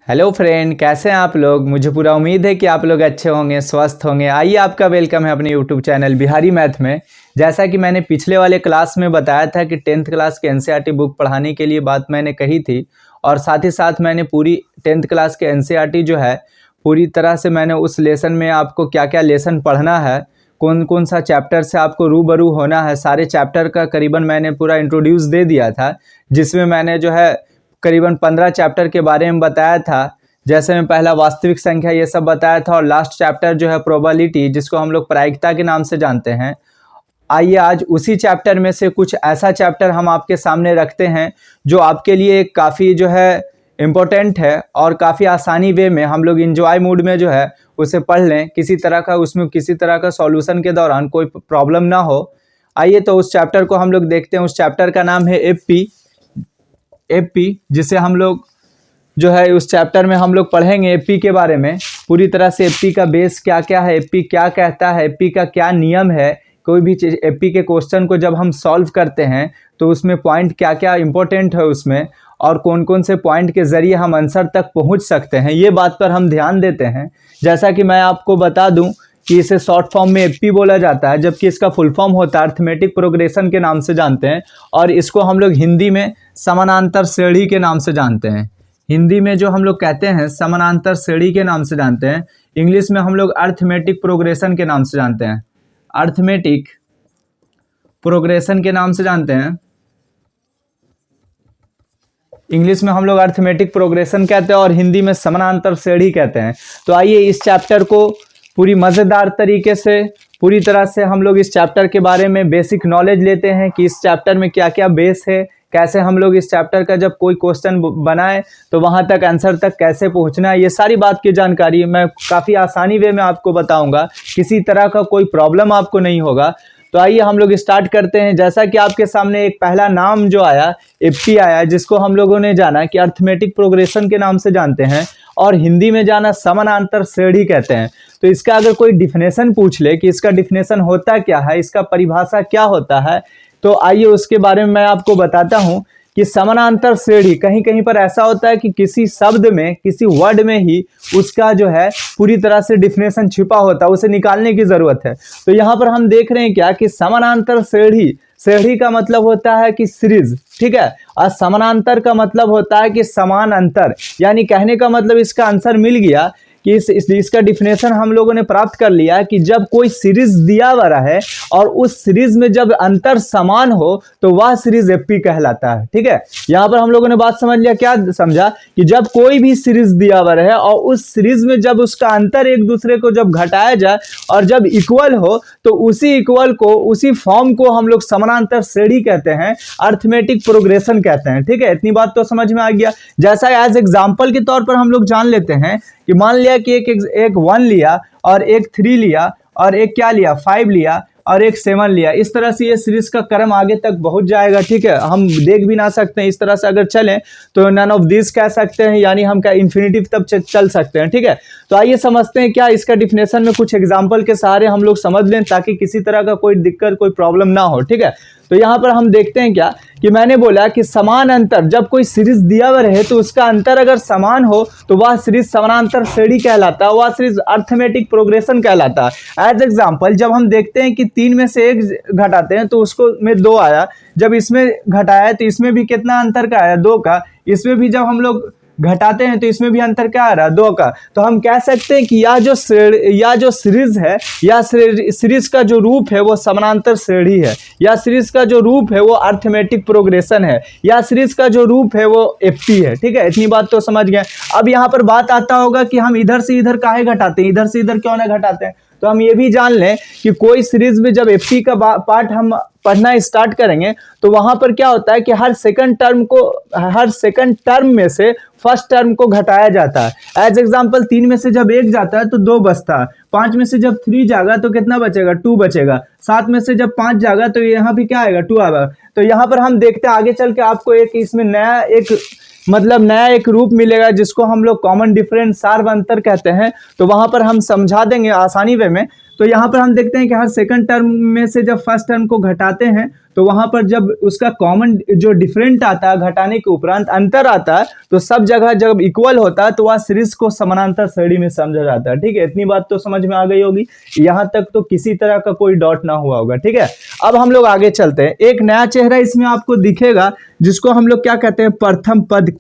Hello friend, कैसे हैं आप लोग। मुझे पूरा उम्मीद है कि आप लोग अच्छे होंगे, स्वस्थ होंगे। आइए, आपका वेलकम है अपने यूट्यूब चैनल बिहारी मैथ में। जैसा कि मैंने पिछले वाले क्लास में बताया था कि 10th क्लास के एनसीईआरटी बुक पढ़ाने के लिए बात मैंने कही थी, और साथ ही साथ मैंने पूरी 10th क्लास के एनसीईआरटी जो है पूरी तरह से मैंने उस लेसन में आपको क्या क्या लेसन पढ़ना है, कौन कौन सा चैप्टर से आपको रूबरू होना है, सारे चैप्टर का करीबन मैंने पूरा इंट्रोड्यूस दे दिया था, जिसमें मैंने जो है करीबन 15 चैप्टर के बारे में बताया था। जैसे मैं पहला वास्तविक संख्या ये सब बताया था, और लास्ट चैप्टर जो है प्रोबेबिलिटी, जिसको हम लोग प्रायिकता के नाम से जानते हैं। आइए आज उसी चैप्टर में से कुछ ऐसा चैप्टर हम आपके सामने रखते हैं जो आपके लिए काफ़ी जो है इम्पोर्टेंट है, और काफ़ी आसानी वे में हम लोग इंजॉय मूड में जो है उसे पढ़ लें, किसी तरह का उसमें किसी तरह का सॉल्यूशन के दौरान कोई प्रॉब्लम ना हो। आइए तो उस चैप्टर को हम लोग देखते हैं। उस चैप्टर का नाम है एपी, जिसे हम लोग जो है उस चैप्टर में हम लोग पढ़ेंगे एपी के बारे में पूरी तरह से। एपी का बेस क्या क्या है, एपी क्या कहता है, एपी का क्या नियम है, कोई भी चीज़ एपी के क्वेश्चन को जब हम सॉल्व करते हैं तो उसमें पॉइंट क्या क्या इंपॉर्टेंट है उसमें, और कौन कौन से पॉइंट के ज़रिए हम आंसर तक पहुंच सकते हैं, ये बात पर हम ध्यान देते हैं। जैसा कि मैं आपको बता दूं कि इसे शॉर्ट फॉर्म में एपी बोला जाता है, जबकि इसका फुल फॉर्म होता है अर्थमेटिक प्रोग्रेशन के नाम से जानते हैं, और इसको हम लोग हिंदी में समानांतर श्रेणी के नाम से जानते हैं। हिंदी में जो हम लोग कहते हैं समानांतर श्रेणी के नाम से जानते हैं, इंग्लिश में हम लोग अर्थमेटिक प्रोग्रेशन के नाम से जानते हैं, अर्थमेटिक प्रोग्रेशन के नाम से जानते हैं। इंग्लिश में हम लोग अर्थमेटिक प्रोग्रेशन कहते हैं और हिंदी में समानांतर श्रेणी कहते हैं। तो आइए इस चैप्टर को पूरी मज़ेदार तरीके से पूरी तरह से हम लोग इस चैप्टर के बारे में बेसिक नॉलेज लेते हैं कि इस चैप्टर में क्या क्या बेस है, कैसे हम लोग इस चैप्टर का जब कोई क्वेश्चन बनाए तो वहां तक आंसर तक कैसे पहुंचना है, ये सारी बात की जानकारी मैं काफ़ी आसानी वे में आपको बताऊंगा। किसी तरह का कोई प्रॉब्लम आपको नहीं होगा। तो आइए हम लोग स्टार्ट करते हैं। जैसा कि आपके सामने एक पहला नाम जो आया एपी आया, जिसको हम लोगों ने जाना कि अर्थमेटिक प्रोग्रेशन के नाम से जानते हैं, और हिंदी में जाना समानांतर श्रेणी कहते हैं। तो इसका अगर कोई डिफिनेशन पूछ ले कि इसका डिफिनेशन होता क्या है, इसका परिभाषा क्या होता है, तो आइए उसके बारे में मैं आपको बताता हूं कि समानांतर श्रेणी कहीं कहीं पर ऐसा होता है कि किसी शब्द में, किसी वर्ड में ही उसका जो है पूरी तरह से डिफिनेशन छिपा होता है, उसे निकालने की जरूरत है। तो यहाँ पर हम देख रहे हैं क्या कि समानांतर श्रेणी, श्रेणी का मतलब होता है कि सीरीज, ठीक है, और समानांतर का मतलब होता है कि समान अंतर। यानी कहने का मतलब इसका आंसर मिल गया कि इसका डिफिनेशन हम लोगों ने प्राप्त कर लिया कि जब कोई सीरीज दिया हुआ है और उस सीरीज में जब अंतर समान हो तो वह सीरीज एपी कहलाता है। ठीक है, यहां पर हम लोगों ने बात समझ लिया, क्या समझा कि जब कोई भी सीरीज दिया हुआ है और उस सीरीज में जब उसका अंतर एक दूसरे को जब घटाया जाए और जब इक्वल हो तो उसी इक्वल को, उसी फॉर्म को हम लोग समानांतर श्रेणी कहते हैं, अर्थमेटिक प्रोग्रेशन कहते हैं। ठीक है, इतनी बात तो समझ में आ गया। जैसा एज एग्जाम्पल के तौर पर हम लोग जान लेते हैं कि मान लिया कि एक 1 लिया और एक 3 लिया और एक क्या लिया 5 लिया और एक 7 लिया। इस तरह से ये सीरीज का क्रम आगे तक पहुंच जाएगा। ठीक है, हम देख भी ना सकते हैं। इस तरह से अगर चलें तो नन ऑफ दिस कह सकते हैं, यानी हम क्या इन्फिनिटिव तब चल सकते हैं। ठीक है, तो आइए समझते हैं क्या इसका डिफिनेशन में कुछ एग्जाम्पल के सहारे हम लोग समझ लें, ताकि किसी तरह का कोई दिक्कत, कोई प्रॉब्लम ना हो। ठीक है, तो यहाँ पर हम देखते हैं क्या कि मैंने बोला कि समान अंतर, जब कोई सीरीज दिया हुआ रहे तो उसका अंतर अगर समान हो तो वह सीरीज समानांतर श्रेणी कहलाता है, वह सीरीज अर्थमेटिक प्रोग्रेशन कहलाता है। एज एग्जांपल जब हम देखते हैं कि 3 में से 1 घटाते हैं तो उसको में 2 आया, जब इसमें घटाया तो इसमें भी कितना अंतर का आया 2 का, इसमें भी जब हम लोग घटाते हैं तो इसमें भी अंतर क्या आ रहा है 2 का। तो हम कह सकते हैं कि यह जो सीरीज है, या सीरीज का जो रूप है वो समानांतर श्रेणी है, या सीरीज का जो रूप है वो अर्थमेटिक प्रोग्रेशन है, या सीरीज का जो रूप है वो एपी है। ठीक है, इतनी बात तो समझ गए। अब यहाँ पर बात आता होगा कि हम इधर से इधर काहे घटाते हैं, इधर से इधर क्यों ना घटाते हैं। तो हम ये भी जान लें कि कोई सीरीज में जब एपी का पार्ट हम पढ़ना स्टार्ट करेंगे तो वहां पर क्या होता है कि हर सेकंड टर्म में से फर्स्ट टर्म को घटाया जाता है। एज एग्जांपल 3 में से जब 1 जाता है तो 2 बचता है, 5 में से जब 3 जाएगा तो कितना बचेगा 2 बचेगा, 7 में से जब 5 जाएगा तो यहाँ भी क्या आएगा 2 आएगा। तो यहाँ पर हम देखते हैं आगे चल के आपको एक इसमें नया एक रूप मिलेगा, जिसको हम लोग कॉमन डिफरेंस सार्वअंतर कहते हैं। तो वहां पर हम समझा देंगे आसानी वे में। तो यहाँ पर हम देखते हैं कि हर सेकंड टर्म में से जब फर्स्ट टर्म को घटाते हैं तो वहाँ पर जब उसका कॉमन जो डिफरेंट आता है घटाने के उपरांत अंतर आता है, तो सब जगह जब इक्वल होता है तो वह सीरीज को समानांतर श्रेणी में समझा जाता है। ठीक है, इतनी बात तो समझ में आ गई होगी, यहाँ तक तो किसी तरह का कोई डॉट ना हुआ होगा। ठीक है, अब हम लोग आगे चलते हैं। एक नया चेहरा इसमें आपको दिखेगा जिसको हम लोग क्या कहते हैं, प्रथम पद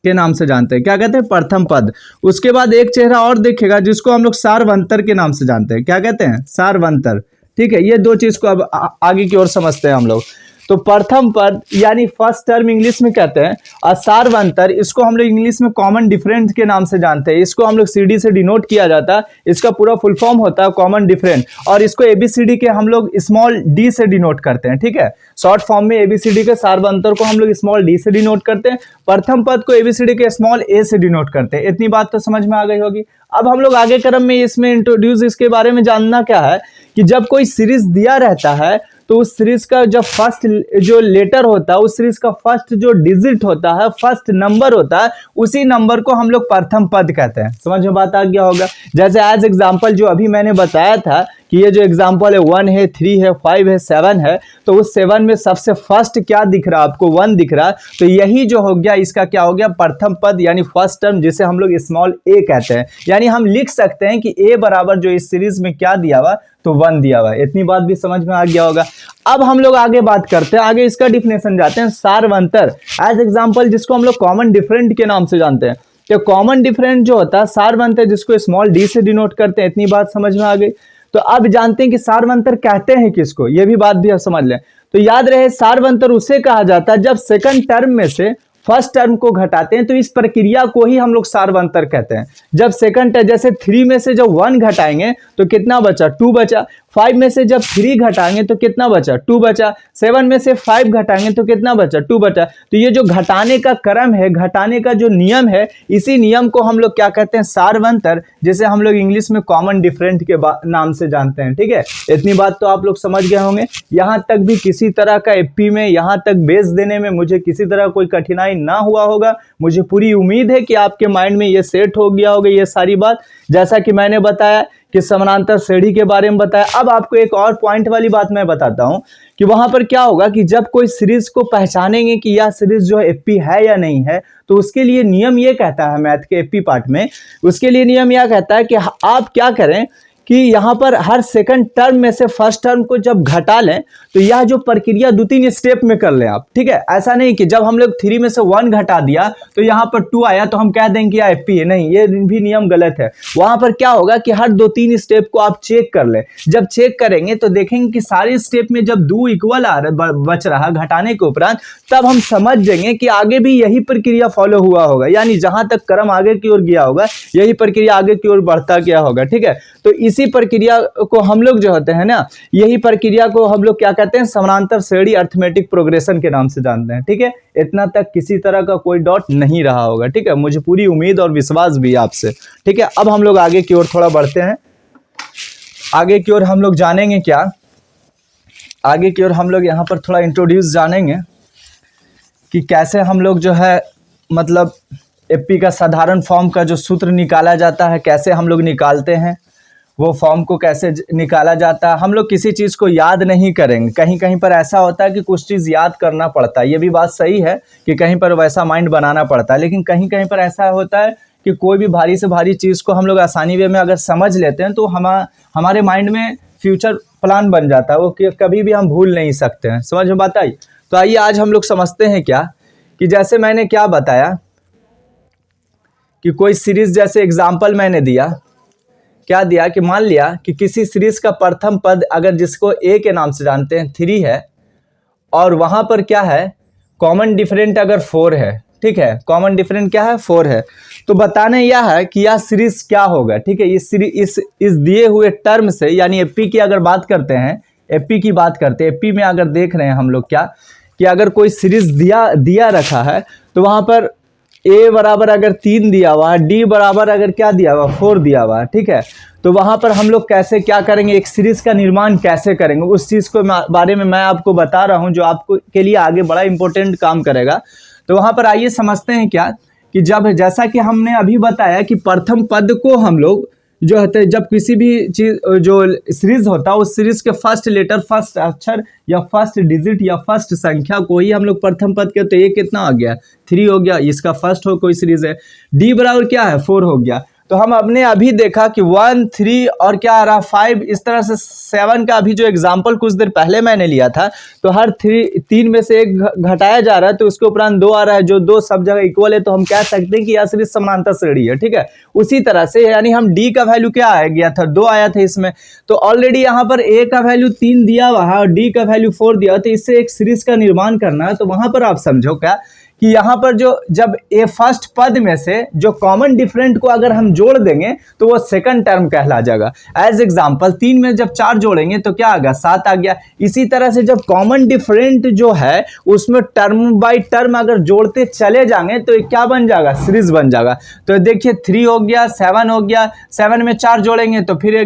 के नाम से जानते हैं। क्या कहते हैं, प्रथम पद। उसके बाद एक चेहरा और दिखेगा जिसको हम लोग सारवंतर के नाम से जानते हैं। क्या कहते हैं, सारवंतर। ठीक है, ये दो चीज को अब आगे की ओर समझते हैं हम लोग। तो प्रथम पद यानी फर्स्ट टर्म इंग्लिश में कहते हैं, और सारवंतर इसको हम लोग इंग्लिश में कॉमन डिफरेंट के नाम से जानते हैं। इसको हम लोग सीडी से डिनोट किया जाता है। इसका पूरा फुल फॉर्म होता है कॉमन डिफरेंट, और इसको एबीसीडी के हम लोग स्मॉल डी से डिनोट करते हैं। ठीक है, शॉर्ट फॉर्म में एबीसीडी के सारवंतर को हम लोग स्मॉल डी से डिनोट करते हैं, प्रथम पद को एबीसीडी के स्मॉल ए से डिनोट करते हैं। इतनी बात तो समझ में आ गई होगी। अब हम लोग आगे क्रम में इसमें इंट्रोड्यूस इसके बारे में जानना क्या है कि जब कोई सीरीज दिया रहता है तो उस सीरीज का जब फर्स्ट जो लेटर होता है, उस सीरीज का फर्स्ट जो डिजिट होता है, फर्स्ट नंबर होता है, उसी नंबर को हम लोग प्रथम पद कहते हैं। समझ में बात आ गया होगा। जैसे एज एग्जांपल जो अभी मैंने बताया था कि ये जो एग्जांपल है 1 है, 3 है, 5 है, 7 है, तो उस 7 में सबसे फर्स्ट क्या दिख रहा है आपको, 1 दिख रहा है, तो यही जो हो गया इसका क्या हो गया, प्रथम पद यानी फर्स्ट टर्म, जिसे हम लोग स्मॉल ए कहते हैं। यानी हम लिख सकते हैं कि ए बराबर जो इस सीरीज में क्या दिया हुआ, तो 1 दिया हुआ है। इतनी बात भी समझ में आ गया होगा। अब हम लोग आगे बात करते हैं, आगे इसका डिफिनेशन जाते हैं। सारवंतर एज एग्जांपल जिसको हम लोग कॉमन डिफरेंट के नाम से जानते हैं। तो कॉमन डिफरेंट जो होता है सारवंतर जिसको स्मॉल डी से डिनोट करते हैं। इतनी बात समझ में आ गई। तो अब जानते हैं कि सारवंतर कहते हैं किसको, ये भी बात भी आप समझ लें। तो याद रहे सारवंतर उसे कहा जाता है जब सेकंड टर्म में से फर्स्ट टर्म को घटाते हैं, तो इस प्रक्रिया को ही हम लोग सारवंतर कहते हैं। जब सेकंड जैसे 3 में से जब 1 घटाएंगे तो कितना बचा, 2 बचा। 5 में से जब 3 घटाएंगे तो कितना बचा, 2 बचा। 7 में से 5 घटाएंगे तो कितना बचा, 2 बचा। तो ये जो घटाने का क्रम है, घटाने का जो नियम है, इसी नियम को हम लोग क्या कहते हैं, सारवंतर, जिसे हम लोग इंग्लिश में कॉमन डिफरेंट के नाम से जानते हैं। ठीक है, इतनी बात तो आप लोग समझ गए होंगे। यहाँ तक भी किसी तरह का एपी में यहाँ तक बेस देने में मुझे किसी तरह कोई कठिनाई ना हुआ होगा। मुझे पूरी उम्मीद है कि आपके माइंड में ये सेट हो गया होगा ये सारी बात। जैसा कि मैंने बताया कि समानांतर श्रेणी के बारे में बताया। अब आपको एक और पॉइंट वाली बात मैं बताता हूं कि वहां पर क्या होगा कि जब कोई सीरीज को पहचानेंगे कि यह सीरीज जो है एपी है या नहीं है, तो उसके लिए नियम ये कहता है मैथ के एपी पार्ट में, उसके लिए नियम यह कहता है कि आप क्या करें कि यहाँ पर हर सेकंड टर्म में से फर्स्ट टर्म को जब घटा लें तो यह जो प्रक्रिया 2-3 स्टेप में कर लें आप। ठीक है, ऐसा नहीं कि जब हम लोग 3 में से 1 घटा दिया तो यहाँ पर 2 आया तो हम कह देंगे यह एपी है, नहीं, ये भी नियम गलत है। वहां पर क्या होगा कि हर 2-3 स्टेप को आप चेक कर लें। जब चेक करेंगे तो देखेंगे कि सारे स्टेप में जब 2 इक्वल आ रहा बच रहा घटाने के उपरांत, तब हम समझ जाएंगे कि आगे भी यही प्रक्रिया फॉलो हुआ होगा। यानी जहां तक क्रम आगे की ओर गया होगा यही प्रक्रिया आगे की ओर बढ़ता गया होगा। ठीक है, तो इसी प्रक्रिया को हम लोग जो होते हैं ना, यही प्रक्रिया को हम लोग क्या कहते हैं, समानांतर श्रेणी अरिथमेटिक प्रोग्रेशन के नाम से जानते हैं। ठीक है, इतना तक किसी तरह का कोई डॉट नहीं रहा होगा। ठीक है, मुझे पूरी उम्मीद और विश्वास भी आपसे। ठीक है, अब हम लोग आगे की ओर थोड़ा बढ़ते हैं। आगे की ओर हम लोग जानेंगे क्या, आगे की ओर हम लोग यहाँ पर थोड़ा इंट्रोड्यूस जानेंगे कि कैसे हम लोग जो है मतलब एपी का साधारण फॉर्म का जो सूत्र निकाला जाता है, कैसे हम लोग निकालते हैं, वो फॉर्म को कैसे निकाला जाता है। हम लोग किसी चीज़ को याद नहीं करेंगे। कहीं कहीं पर ऐसा होता है कि कुछ चीज़ याद करना पड़ता है, ये भी बात सही है कि कहीं पर वैसा माइंड बनाना पड़ता है, लेकिन कहीं कहीं पर ऐसा होता है कि कोई भी भारी से भारी चीज़ को हम लोग आसानी वे में अगर समझ लेते हैं तो हमारे माइंड में फ्यूचर प्लान बन जाता है, वो कभी भी हम भूल नहीं सकते हैं। समझ में बात आई? तो आइए आज हम लोग समझते हैं क्या कि जैसे मैंने क्या बताया कि कोई सीरीज, जैसे एग्जाम्पल मैंने दिया, क्या दिया कि मान लिया कि किसी सीरीज का प्रथम पद अगर जिसको ए के नाम से जानते हैं 3 है, और वहां पर क्या है कॉमन डिफरेंट अगर 4 है। ठीक है, कॉमन डिफरेंट क्या है, 4 है। तो बताने यह है कि यह सीरीज क्या होगा। ठीक है, इस दिए हुए टर्म से, यानी एपी की अगर बात करते हैं, एपी की बात करते हैं, एपी में अगर देख रहे हैं हम लोग क्या कि अगर कोई सीरीज दिया रखा है तो वहां पर ए बराबर अगर 3 दिया हुआ है, डी बराबर अगर क्या दिया हुआ, 4 दिया हुआ है। ठीक है, तो वहां पर हम लोग कैसे क्या करेंगे, एक सीरीज का निर्माण कैसे करेंगे, उस चीज को बारे में मैं आपको बता रहा हूं, जो आपको के लिए आगे बड़ा इंपॉर्टेंट काम करेगा। तो वहां पर आइए समझते हैं क्या कि जब, जैसा कि हमने अभी बताया कि प्रथम पद को हम लोग जो होता है, जब किसी भी चीज जो सीरीज होता है उस सीरीज के फर्स्ट लेटर, फर्स्ट अक्षर या फर्स्ट डिजिट या फर्स्ट संख्या को ही हम लोग प्रथम पद के, तो ये कितना आ गया 3 हो गया, इसका फर्स्ट हो कोई सीरीज है। डी बराबर क्या है 4 हो गया। तो हम अपने अभी देखा कि 1 3 और क्या आ रहा 5, इस तरह से 7 का अभी जो एग्जाम्पल कुछ देर पहले मैंने लिया था, तो हर 3 में से एक घटाया जा रहा है, तो उसके उपरांत 2 आ रहा है, जो 2 सब जगह इक्वल है, तो हम कह सकते हैं कि यह सीरीज समानांतर श्रेणी है। ठीक है, उसी तरह से यानी हम डी का वैल्यू क्या आ गया था 2 आया था इसमें, तो ऑलरेडी यहाँ पर ए का वैल्यू 3 दिया हुआ है और डी का वैल्यू 4 दिया, तो इससे एक सीरीज का निर्माण करना है। तो वहां पर आप समझो क्या कि यहाँ पर जो जब ए फर्स्ट पद में से जो कॉमन डिफरेंट को अगर हम जोड़ देंगे तो वो सेकंड टर्म कहला जाएगा। एज एग्जांपल 3 में जब 4 जोड़ेंगे तो क्या आ गया 7 आ गया। इसी तरह से जब कॉमन डिफरेंट जो है उसमें टर्म बाय टर्म अगर जोड़ते चले जाएंगे तो क्या बन जाएगा सीरीज बन जाएगा। तो देखिए 3 हो गया, 7 हो गया, 7 में 4 जोड़ेंगे तो फिर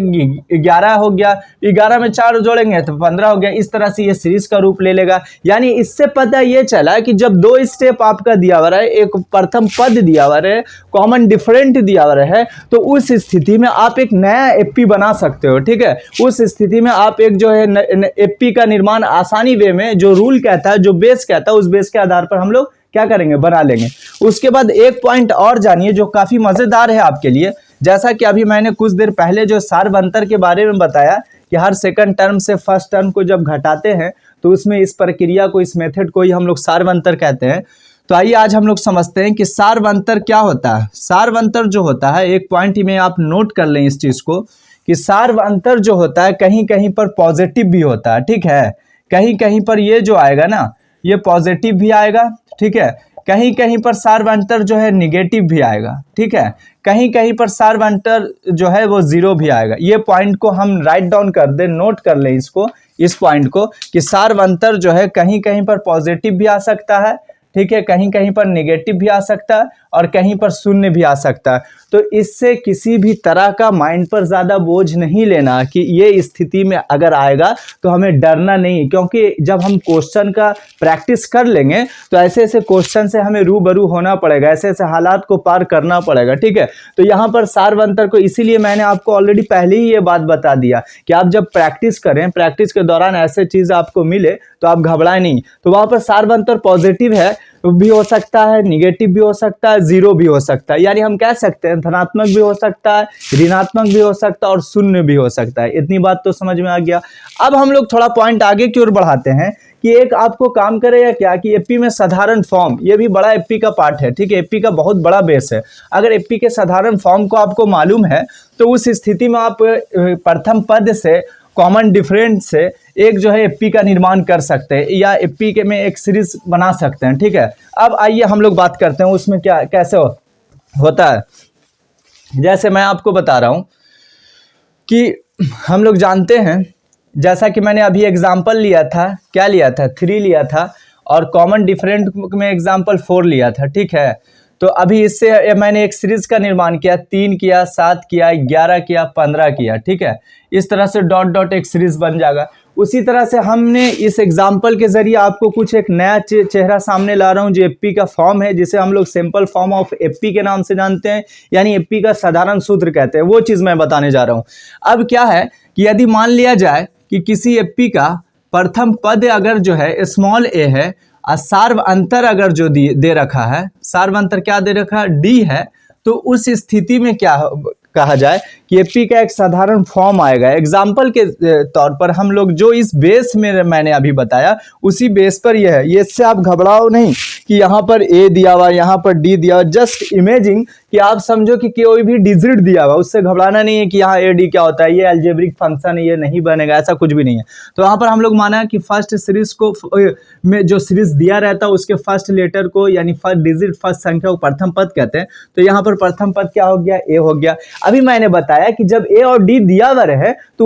11 हो गया, 11 में 4 जोड़ेंगे तो 15 हो गया। इस तरह से ये सीरीज का रूप ले लेगा। यानी इससे पता ये चला कि जब 2 स्टेप आपका दिया हुआ है, एक प्रथम पद दिया हुआ है, कॉमन डिफरेंट दिया हुआ है, तो उस स्थिति में आप एक नया एपी बना सकते हो। ठीक है, उस स्थिति में आप एक जो है एपी का निर्माण आसानी वे में, जो रूल कहता है, जो बेस कहता है, उस बेस के आधार पर हम लोग क्या करेंगे बना लेंगे। उसके बाद एक पॉइंट और जानिए जो काफी मजेदार है आपके लिए। जैसा कि अभी मैंने कुछ देर पहले जो सार्वंतर के बारे में बताया कि हर सेकंड टर्म से फर्स्ट टर्म को जब घटाते हैं तो उसमें इस प्रक्रिया को, इस मेथड को ही हम लोग सार्वंतर कहते हैं। तो आइए आज हम लोग समझते हैं कि सार्वंतर क्या होता है। सार्वंतर जो होता है, एक पॉइंट में आप नोट कर लें इस चीज को कि सार्वंतर जो होता है कहीं कहीं पर पॉजिटिव भी होता है। ठीक है, कहीं कहीं पर ये जो आएगा ना ये पॉजिटिव भी आएगा। ठीक है, कहीं कहीं पर सार्वंतर जो है निगेटिव भी आएगा। ठीक है, कहीं कहीं पर सार्वंतर जो है वो 0 भी आएगा। ये पॉइंट को हम राइट डाउन कर दें, नोट कर लें इसको, इस पॉइंट को कि सार्वंतर जो है कहीं कहीं पर पॉजिटिव भी आ सकता है। ठीक है, कहीं कहीं पर नेगेटिव भी आ सकता है और कहीं पर शून्य भी आ सकता है। तो इससे किसी भी तरह का माइंड पर ज़्यादा बोझ नहीं लेना कि ये स्थिति में अगर आएगा तो हमें डरना नहीं, क्योंकि जब हम क्वेश्चन का प्रैक्टिस कर लेंगे तो ऐसे ऐसे क्वेश्चन से हमें रूबरू होना पड़ेगा, ऐसे ऐसे हालात को पार करना पड़ेगा। ठीक है, तो यहाँ पर सार्वंतर को इसीलिए मैंने आपको ऑलरेडी पहले ही ये बात बता दिया कि आप जब प्रैक्टिस करें, प्रैक्टिस के दौरान ऐसे चीज़ आपको मिले तो आप घबराएं नहीं। तो वहाँ पर सार्वंतर पॉजिटिव है भी हो सकता है, निगेटिव भी हो सकता है, 0 भी हो सकता है। यानी हम कह सकते हैं धनात्मक भी हो सकता है, ऋणात्मक भी हो सकता है और शून्य भी हो सकता है। इतनी बात तो समझ में आ गया। अब हम लोग थोड़ा पॉइंट आगे की ओर बढ़ाते हैं कि एक आपको काम करेगा क्या कि एपी में साधारण फॉर्म, ये भी बड़ा एपी का पार्ट है। ठीक है, एपी का बहुत बड़ा बेस है। अगर एपी के साधारण फॉर्म को आपको मालूम है तो उस स्थिति में आप प्रथम पद से, कॉमन डिफरेंट से एक जो है एपी का निर्माण कर सकते हैं या एपी के में एक सीरीज बना सकते हैं। ठीक है, अब आइए हम लोग बात करते हैं उसमें क्या कैसे होता है। जैसे मैं आपको बता रहा हूं कि हम लोग जानते हैं, जैसा कि मैंने अभी एग्जाम्पल लिया था, क्या लिया था 3 लिया था और कॉमन डिफरेंट में एग्जाम्पल 4 लिया था। ठीक है, तो अभी इससे मैंने एक सीरीज का निर्माण किया, 3 किया, 7 किया, 11 किया, 15 किया। ठीक है, इस तरह से डॉट डॉट एक सीरीज बन जाएगा। उसी तरह से हमने इस एग्जाम्पल के जरिए आपको कुछ एक नया चेहरा सामने ला रहा हूं जो एपी का फॉर्म है, जिसे हम लोग सिंपल फॉर्म ऑफ एपी के नाम से जानते हैं, यानी एपी का साधारण सूत्र कहते हैं। वो चीज़ मैं बताने जा रहा हूं। अब क्या है कि यदि मान लिया जाए कि किसी एपी का प्रथम पद अगर जो है स्मॉल ए है और सार्वंतर अगर जो दे रखा है, सार्वंतर क्या दे रखा है डी है, तो उस स्थिति में क्या कहा जाए कि एपी का एक साधारण फॉर्म आएगा। एग्जाम्पल के तौर पर हम लोग जो इस बेस में मैंने अभी बताया उसी बेस पर यह है। ये इससे आप घबराओ नहीं कि यहाँ पर ए दिया हुआ, यहाँ पर डी दिया हुआ, जस्ट इमेजिंग कि आप समझो कि कोई भी डिजिट दिया हुआ, उससे घबराना नहीं है कि यहाँ ए डी क्या होता है, ये अलजेब्रिक फंक्शन है, ये नहीं बनेगा, ऐसा कुछ भी नहीं है। तो यहाँ पर हम लोग माना कि फर्स्ट सीरीज को में जो सीरीज दिया रहता है उसके फर्स्ट लेटर को, यानी फर्स्ट डिजिट, फर्स्ट संख्या को प्रथम पद कहते हैं। तो यहाँ पर प्रथम पद क्या हो गया, ए हो गया। अभी मैंने बताया कि जब ए और डी दिया हुआ रहे तो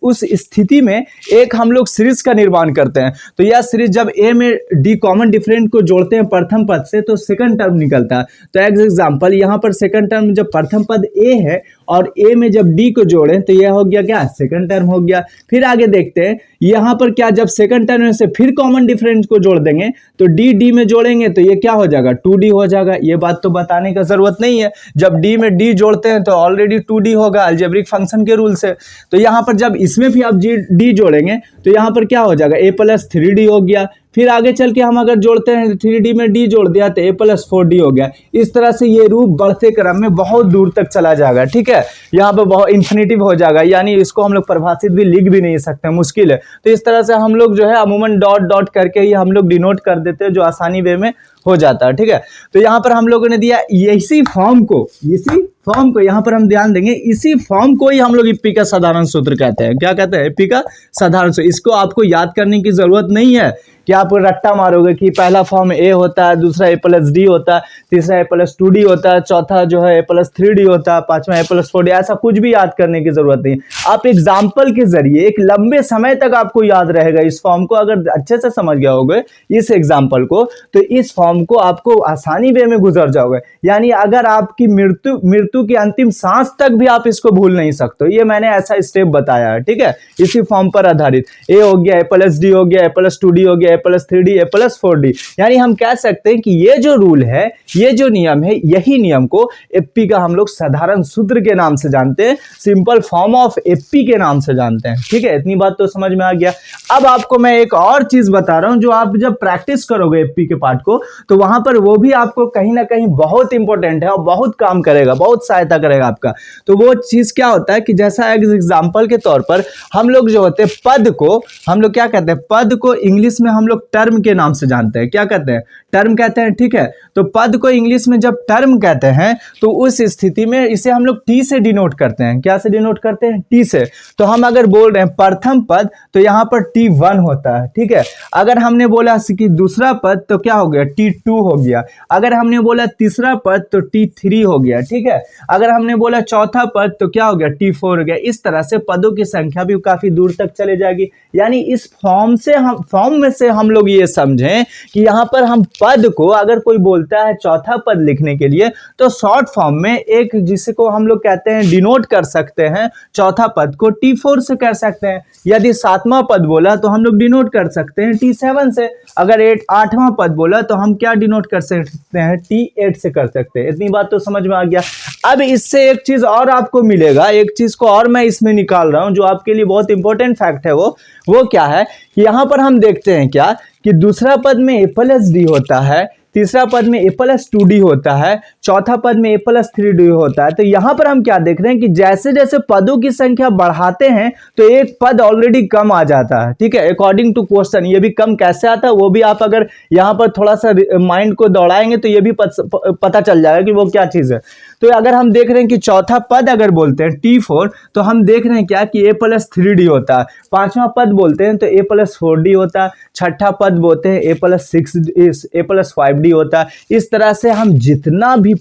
उस स्थिति में एक हम लोग सीरीज का निर्माण करते हैं। तो यह सीरीज जब ए में डी कॉमन डिफरेंट को जोड़ते हैं प्रथम पद से तो सेकंड टर्म निकलता है। तो एग्जाम्पल यहाँ पर सेकंड टर्म जब प्रथम पद ए है और ए में जब डी को जोड़ें तो यह हो गया क्या, सेकंड टर्म हो गया। फिर आगे देखते हैं यहाँ पर क्या, जब सेकंड टर्म में से फिर कॉमन डिफरेंस को जोड़ देंगे तो डी डी में जोड़ेंगे तो ये क्या हो जाएगा, 2d हो जाएगा। ये बात तो बताने का जरूरत नहीं है, जब डी में डी जोड़ते हैं तो ऑलरेडी 2d होगा अलजेब्रिक फंक्शन के रूल से। तो यहाँ पर जब इसमें भी आप डी जोड़ेंगे तो यहाँ पर क्या हो जाएगा, a + 3d हो गया। फिर आगे चल के हम अगर जोड़ते हैं 3d में d जोड़ दिया तो a + 4d हो गया। इस तरह से ये रूप बढ़ते क्रम में बहुत दूर तक चला जाएगा, ठीक है। यहाँ पे बहुत इन्फिनिटिव हो जाएगा, यानी इसको हम लोग परिभाषित भी लिख भी नहीं सकते, मुश्किल है। तो इस तरह से हम लोग जो है अमूमन डॉट डॉट करके ही हम लोग डिनोट कर देते हैं, जो आसानी वे में हो जाता है, ठीक है। तो यहाँ पर हम लोगों ने दिया इसी फॉर्म को यहाँ पर हम ध्यान देंगे, इसी फॉर्म को ही हम लोग इप्पी का साधारण सूत्र कहते हैं। क्या कहते हैं, इप्पी का साधारण सूत्र। इसको आपको याद करने की जरूरत नहीं है कि आप रट्टा मारोगे कि पहला फॉर्म a होता है, दूसरा a + d होता है, तीसरा a + 2d होता है, चौथा जो है a + 3d होता है, पांचवा a + 4d। ऐसा कुछ भी याद करने की जरूरत नहीं। आप एग्जाम्पल के जरिए एक लंबे समय तक आपको याद रहेगा इस फॉर्म को, अगर अच्छे से समझ गए होगे इस एग्जाम्पल को, तो इस फॉर्म को आपको आसानी वे में गुजर जाओगे। यानी अगर आपकी मृत्यु की अंतिम सांस तक भी आप इसको भूल नहीं सकते। ये मैंने ऐसा स्टेप बताया है, ठीक है, इसी फॉर्म पर आधारित। a हो गया, a + d हो गया, a + 2d हो गया, a + 3d, a + 4d। यानी हम कह सकते हैं कि ये जो रूल है, ये जो नियम है, यही नियम को एप्पी का हम लोग साधारण सूत्र के नाम से जानते हैं, सिंपल फॉर्म ऑफ एप्पी के नाम से जानते हैं, ठीक है। इतनी बात तो समझ में आ गया। अब आपको मैं एक और चीज बता रहा हूं, जो आप जब प्रैक्टिस करोगे एप्पी के पार्ट को तो वहां पर वो भी आपको कहीं ना कहीं बहुत इंपॉर्टेंट है और बहुत काम करेगा, बहुत सहायता करेगा आपका। तो वो चीज क्या होता है कि जैसा एग्जाम्पल के तौर पर हम लोग जो होते हैं पद को, हम लोग क्या कहते हैं, पद को इंग्लिश में हम लोग टर्म के नाम से जानते हैं। क्या कहते हैं, टर्म कहते हैं, ठीक है। तो पद को इंग्लिश में जब टर्म कहते हैं तो उस स्थिति में इसे हम लोग टी से डिनोट करते हैं। क्या से डिनोट करते हैं, टी से। तो हम अगर बोल रहे हैं प्रथम पद तो यहाँ पर T1 होता है, ठीक है। अगर हमने बोला कि दूसरा पद तो क्या हो गया, T2 हो गया। अगर हमने बोला तीसरा पद तो T3 हो गया, ठीक है। अगर हमने बोला चौथा पद तो क्या हो गया, T4 हो गया। इस तरह से पदों की संख्या भी काफी दूर तक चले जाएगी। यानी इस फॉर्म में से हम लोग ये समझें कि यहाँ पर हम पद को, अगर कोई बोलता है चौथा पद लिखने के लिए, तो शॉर्ट फॉर्म में एक जिसको हम लोग कहते हैं डिनोट कर सकते हैं चौथा पद को T4 से कर सकते हैं। यदि सातवां पद बोला तो हम लोग डिनोट कर सकते हैं T7 से। अगर आठवां पद बोला तो हम क्या डिनोट कर सकते हैं, T8 से कर सकते हैं। इतनी बात तो समझ में आ गया। अब इससे एक चीज और आपको मिलेगा, एक चीज को और मैं इसमें निकाल रहा हूं जो आपके लिए बहुत इंपॉर्टेंट फैक्ट है। वो क्या है कि यहां पर हम देखते हैं क्या कि दूसरा पद में a + d होता है, तीसरा पद में a + 2d होता है, चौथा पद में a + 3d होता है। तो यहां पर हम क्या देख रहे हैं कि जैसे जैसे पदों की संख्या बढ़ाते हैं तो एक पद ऑलरेडी कम आ जाता है, ठीक है, अकॉर्डिंग टू क्वेश्चन। ये भी कम कैसे आता है वो भी आप अगर यहां पर थोड़ा सा माइंड को दौड़ाएंगे तो ये भी पता चल जाएगा कि वो क्या चीज है। तो अगर हम देख रहे हैं कि चौथा पद अगर बोलते हैं T4 तो हम देख रहे हैं क्या कि a + 3d होता है। पांचवा पद बोलते हैं तो a + 4d होता है। छठा पद बोलते हैं a + 5d होता है। इस तरह से हम जितना भी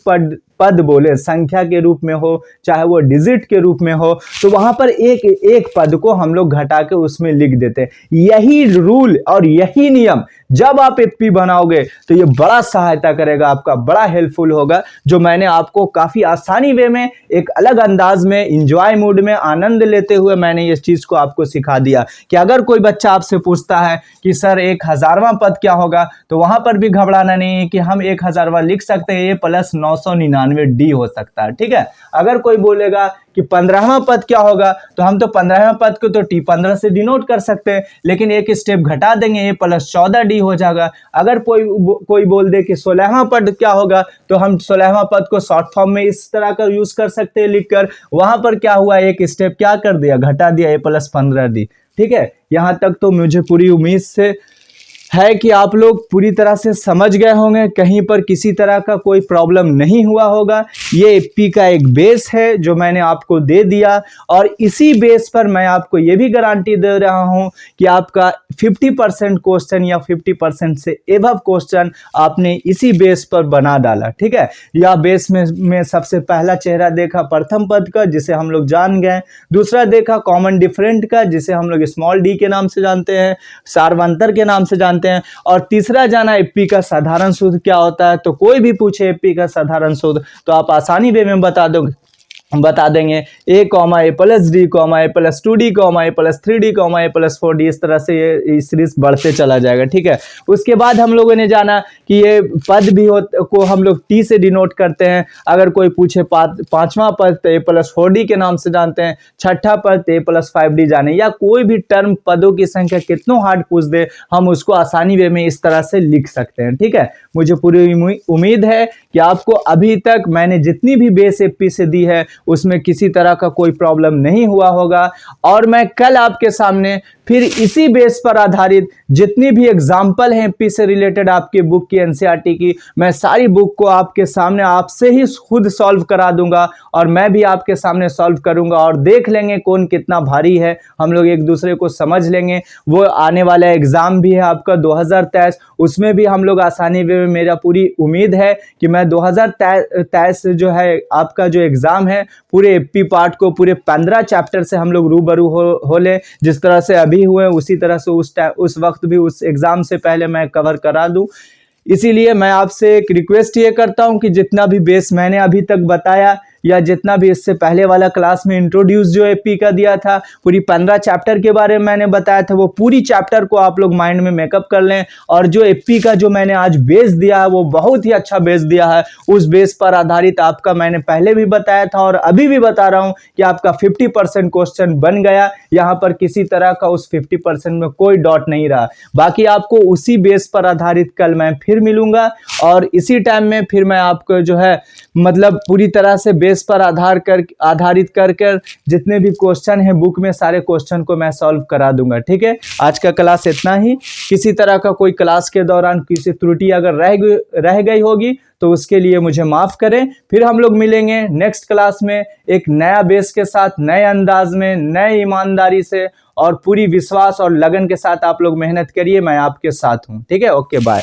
पद बोले, संख्या के रूप में हो चाहे वो डिजिट के रूप में हो, तो वहां पर एक पद को हम लोग घटा के उसमें लिख देते हैं। यही रूल और यही नियम जब आप एप्पी बनाओगे तो ये बड़ा सहायता करेगा, आपका बड़ा हेल्पफुल होगा। जो मैंने आपको काफी आसानी वे में एक अलग अंदाज में इंजॉय मूड में आनंद लेते हुए मैंने इस चीज को आपको सिखा दिया कि अगर कोई बच्चा आपसे पूछता है कि सर 1000वां पद क्या होगा, तो वहां पर भी घबराना नहीं है कि हम 1000वां लिख सकते हैं, a + 999d हो सकता है, ठीक है। अगर कोई बोलेगा कि 15वां पद क्या होगा, तो हम तो 15वें पद को तो T15 से डिनोट कर सकते हैं, लेकिन एक स्टेप घटा देंगे, a + 14d हो जाएगा। अगर कोई बोल दे कि 16वां पद क्या होगा, तो हम 16वां पद को शॉर्ट फॉर्म में इस तरह का यूज कर सकते हैं लिखकर। वहां पर क्या हुआ, एक स्टेप क्या कर दिया, घटा दिया, a + 15d, ठीक है। यहां तक तो मुझे पूरी उम्मीद से है कि आप लोग पूरी तरह से समझ गए होंगे, कहीं पर किसी तरह का कोई प्रॉब्लम नहीं हुआ होगा। ये एप्पी का एक बेस है जो मैंने आपको दे दिया, और इसी बेस पर मैं आपको ये भी गारंटी दे रहा हूं कि आपका 50% क्वेश्चन या 50% से एबव क्वेश्चन आपने इसी बेस पर बना डाला, ठीक है। यह बेस में सबसे पहला चेहरा देखा प्रथम पद का, जिसे हम लोग जान गए। दूसरा देखा कॉमन डिफरेंट का, जिसे हम लोग स्मॉल d के नाम से जानते हैं, सार्वंतर के नाम से जानते हैं। और तीसरा जाना एप्पी का साधारण सूत्र क्या होता है। तो कोई भी पूछे एप्पी का साधारण सूत्र तो आप आसानी वे में बता दोगे बता देंगे a comma a plus D comma a plus 2d comma a plus 3d comma a plus 4d, इस तरह से ये सीरीज बढ़ते चला जाएगा। ठीक है, उसके बाद हम लोगों ने जाना कि ये पद भी को हम लोग t से डिनोट करते हैं। अगर कोई पूछे पांचवा पद तो a प्लस 4d के नाम से जानते हैं, छठा पद a प्लस 5d जाने, या कोई भी टर्म पदों की संख्या कितनों हार्ड पूछ दे हम उसको आसानी वे में इस तरह से लिख सकते हैं। ठीक है, मुझे पूरी उम्मीद है कि आपको अभी तक मैंने जितनी भी बेस एपी से दी है उसमें किसी तरह का कोई प्रॉब्लम नहीं हुआ होगा, और मैं कल आपके सामने फिर इसी बेस पर आधारित जितनी भी एग्जाम्पल हैं एपी से रिलेटेड आपके बुक की, एनसीईआरटी की, मैं सारी बुक को आपके सामने आपसे ही खुद सॉल्व करा दूंगा, और मैं भी आपके सामने सॉल्व करूंगा, और देख लेंगे कौन कितना भारी है, हम लोग एक दूसरे को समझ लेंगे। वो आने वाला एग्जाम भी है आपका 2023, उसमें भी हम लोग आसानी में, मेरा पूरी उम्मीद है कि मैं 2023 जो है आपका जो एग्जाम है पूरे एपी पार्ट को पूरे 15 चैप्टर से हम लोग रूबरू हो ले, जिस तरह से अभी हुए उसी तरह से उस वक्त भी उस एग्जाम से पहले मैं कवर करा दूं। इसीलिए मैं आपसे एक रिक्वेस्ट ये करता हूं कि जितना भी बेस मैंने अभी तक बताया, या जितना भी इससे पहले वाला क्लास में इंट्रोड्यूस जो एपी का दिया था, पूरी 15 चैप्टर के बारे में मैंने बताया था, वो पूरी चैप्टर को आप लोग माइंड में मेकअप कर लें। और जो एपी का जो मैंने आज बेस दिया है वो बहुत ही अच्छा बेस दिया है, उस बेस पर आधारित आपका मैंने पहले भी बताया था और अभी भी बता रहा हूं कि आपका 50% क्वेश्चन बन गया। यहाँ पर किसी तरह का उस 50% में कोई डॉट नहीं रहा। बाकी आपको उसी बेस पर आधारित कल मैं फिर मिलूंगा, और इसी टाइम में फिर मैं आपको जो है मतलब पूरी तरह से बेस पर आधारित कर जितने भी क्वेश्चन हैं बुक में सारे क्वेश्चन को मैं सॉल्व करा दूंगा। ठीक है, आज का क्लास इतना ही। किसी तरह का कोई क्लास के दौरान किसी त्रुटि अगर रह गई होगी तो उसके लिए मुझे माफ करें। फिर हम लोग मिलेंगे नेक्स्ट क्लास में एक नया बेस के साथ, नए अंदाज में, नए ईमानदारी से, और पूरी विश्वास और लगन के साथ आप लोग मेहनत करिए, मैं आपके साथ हूँ। ठीक है, ओके बाय।